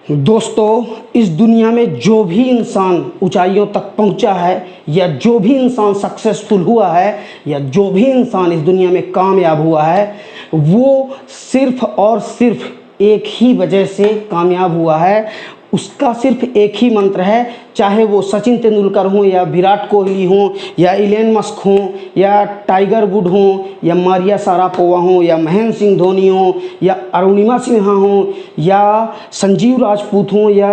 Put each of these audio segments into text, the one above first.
दोस्तों, इस दुनिया में जो भी इंसान ऊंचाइयों तक पहुंचा है या जो भी इंसान सक्सेसफुल हुआ है या जो भी इंसान इस दुनिया में कामयाब हुआ है, वो सिर्फ और सिर्फ एक ही वजह से कामयाब हुआ है। उसका सिर्फ एक ही मंत्र है, चाहे वो सचिन तेंदुलकर हों या विराट कोहली हों या इलेन मस्क हों या टाइगर वुड हों या मारिया शारापोवा हों या महेंद्र सिंह धोनी हों या अरुणिमा सिन्हा हों या संजीव राजपूत हों या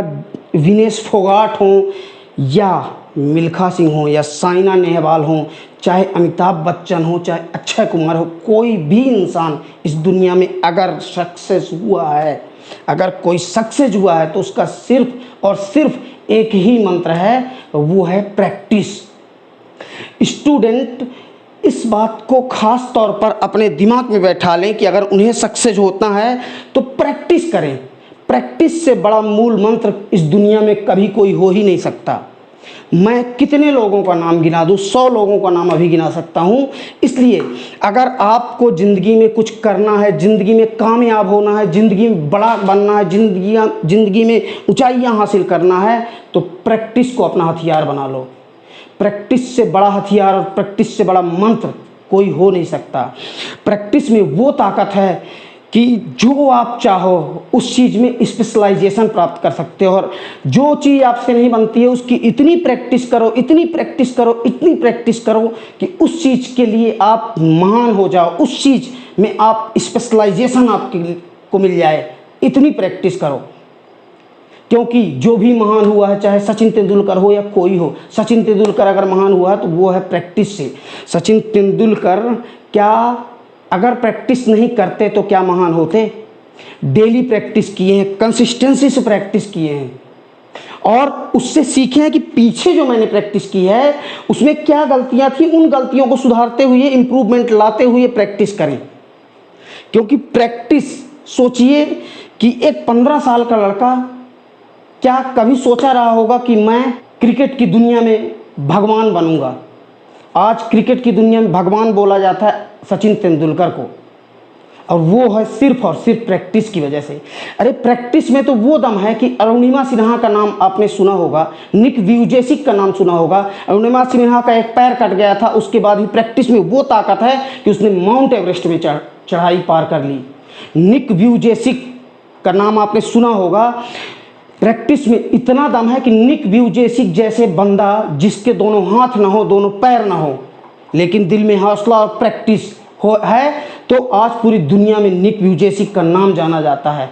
विनेश फोगाट हों या मिल्खा सिंह हों या साइना नेहवाल हों, चाहे अमिताभ बच्चन हो, चाहे अक्षय कुमार हो, कोई भी इंसान इस दुनिया में अगर सक्सेस हुआ है, अगर कोई सक्सेस हुआ है तो उसका सिर्फ और सिर्फ एक ही मंत्र है, वो है प्रैक्टिस। स्टूडेंट इस बात को खास तौर पर अपने दिमाग में बैठा लें कि अगर उन्हें सक्सेस होता है तो प्रैक्टिस करें। प्रैक्टिस से बड़ा मूल मंत्र इस दुनिया में कभी कोई हो ही नहीं सकता। मैं कितने लोगों का नाम गिना दूं, 100 लोगों का नाम अभी गिना सकता हूं। इसलिए अगर आपको ज़िंदगी में कुछ करना है, ज़िंदगी में कामयाब होना है, ज़िंदगी में बड़ा बनना है, ज़िंदगी में ऊंचाइयां हासिल करना है, तो प्रैक्टिस को अपना हथियार बना लो। प्रैक्टिस से बड़ा हथियार और प्रैक्टिस से बड़ा मंत्र कोई हो नहीं सकता। प्रैक्टिस में वो ताकत है कि जो आप चाहो उस चीज़ में स्पेशलाइजेशन प्राप्त कर सकते हो, और जो चीज़ आपसे नहीं बनती है उसकी इतनी प्रैक्टिस करो, इतनी प्रैक्टिस करो, इतनी प्रैक्टिस करो कि उस चीज़ के लिए आप महान हो जाओ, उस चीज़ में आप स्पेशलाइजेशन आपको मिल जाए। इतनी प्रैक्टिस करो, क्योंकि जो भी महान हुआ है, चाहे सचिन तेंदुलकर हो या कोई हो, सचिन तेंदुलकर अगर महान हुआ है तो वो है प्रैक्टिस से। सचिन तेंदुलकर क्या अगर प्रैक्टिस नहीं करते तो क्या महान होते? डेली प्रैक्टिस किए हैं, कंसिस्टेंसी से प्रैक्टिस किए हैं और उससे सीखे हैं कि पीछे जो मैंने प्रैक्टिस की है उसमें क्या गलतियां थी, उन गलतियों को सुधारते हुए, इंप्रूवमेंट लाते हुए प्रैक्टिस करें। क्योंकि प्रैक्टिस, सोचिए कि एक 15 साल का लड़का क्या कभी सोचा रहा होगा कि मैं क्रिकेट की दुनिया में भगवान बनूंगा? आज क्रिकेट की दुनिया में भगवान बोला जाता है सचिन तेंदुलकर को, और वो है सिर्फ और सिर्फ प्रैक्टिस की वजह से। अरे प्रैक्टिस में तो वो दम है कि अरुणिमा सिन्हा का नाम आपने सुना होगा, निक व्यूजेसिक का नाम सुना होगा। अरुणिमा सिन्हा का एक पैर कट गया था, उसके बाद भी प्रैक्टिस में वो ताकत है कि उसने माउंट एवरेस्ट में चढ़ाई पार कर ली। निक व्यूजेसिक का नाम आपने सुना होगा। प्रैक्टिस में इतना दम है कि निक व्यूजेसिक जैसे बंदा जिसके दोनों हाथ ना हो, दोनों पैर ना हो, लेकिन दिल में हौसला और प्रैक्टिस है, तो आज पूरी दुनिया में निक व्यूजेसिक का नाम जाना जाता है।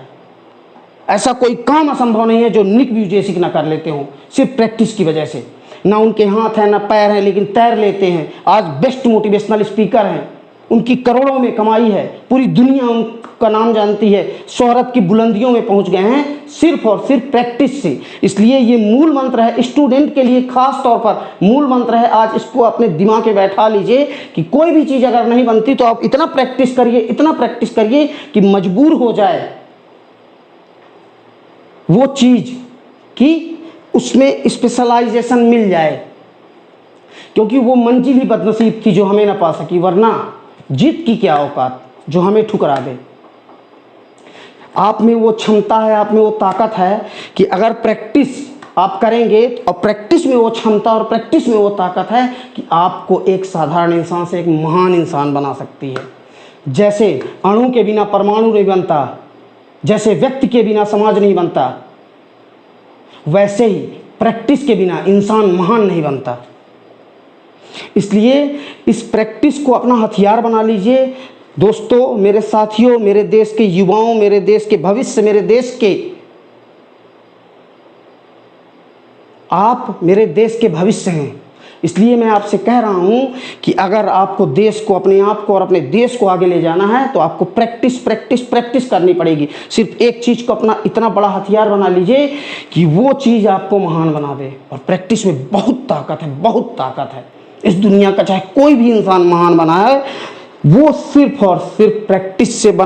ऐसा कोई काम असंभव नहीं है जो निक व्यूजेसिक ना कर लेते हो, सिर्फ प्रैक्टिस की वजह से। ना उनके हाथ हैं ना पैर हैं, लेकिन तैर लेते हैं। आज बेस्ट मोटिवेशनल स्पीकर हैं, उनकी करोड़ों में कमाई है, पूरी दुनिया उनका नाम जानती है, शोहरत की बुलंदियों में पहुंच गए हैं सिर्फ और सिर्फ प्रैक्टिस से। इसलिए ये मूल मंत्र है स्टूडेंट के लिए, खास तौर पर मूल मंत्र है। आज इसको अपने दिमाग में बैठा लीजिए कि कोई भी चीज़ अगर नहीं बनती तो आप इतना प्रैक्टिस करिए, इतना प्रैक्टिस करिए कि मजबूर हो जाए वो चीज़ कि उसमें स्पेशलाइजेशन मिल जाए। क्योंकि वो मंजिल ही बदनसीब थी जो हमें ना पा सकी, वरना जीत की क्या औकात जो हमें ठुकरा दे। आप में वो क्षमता है, आप में वो ताकत है कि अगर प्रैक्टिस आप करेंगे, और प्रैक्टिस में वो क्षमता और प्रैक्टिस में वो ताकत है कि आपको एक साधारण इंसान से एक महान इंसान बना सकती है। जैसे अणु के बिना परमाणु नहीं बनता, जैसे व्यक्ति के बिना समाज नहीं बनता, वैसे ही प्रैक्टिस के बिना इंसान महान नहीं बनता। इसलिए इस प्रैक्टिस को अपना हथियार बना लीजिए। दोस्तों, मेरे साथियों, मेरे देश के युवाओं, मेरे देश के भविष्य, मेरे देश के, आप मेरे देश के भविष्य हैं। इसलिए मैं आपसे कह रहा हूं कि अगर आपको देश को, अपने आप को और अपने देश को आगे ले जाना है तो आपको प्रैक्टिस प्रैक्टिस प्रैक्टिस करनी पड़ेगी। सिर्फ एक चीज़ को अपना इतना बड़ा हथियार बना लीजिए कि वो चीज़ आपको महान बना दे। और प्रैक्टिस में बहुत ताकत है, बहुत ताकत है। इस दुनिया का चाहे कोई भी इंसान महान बना है, वो सिर्फ और सिर्फ प्रैक्टिस से बना।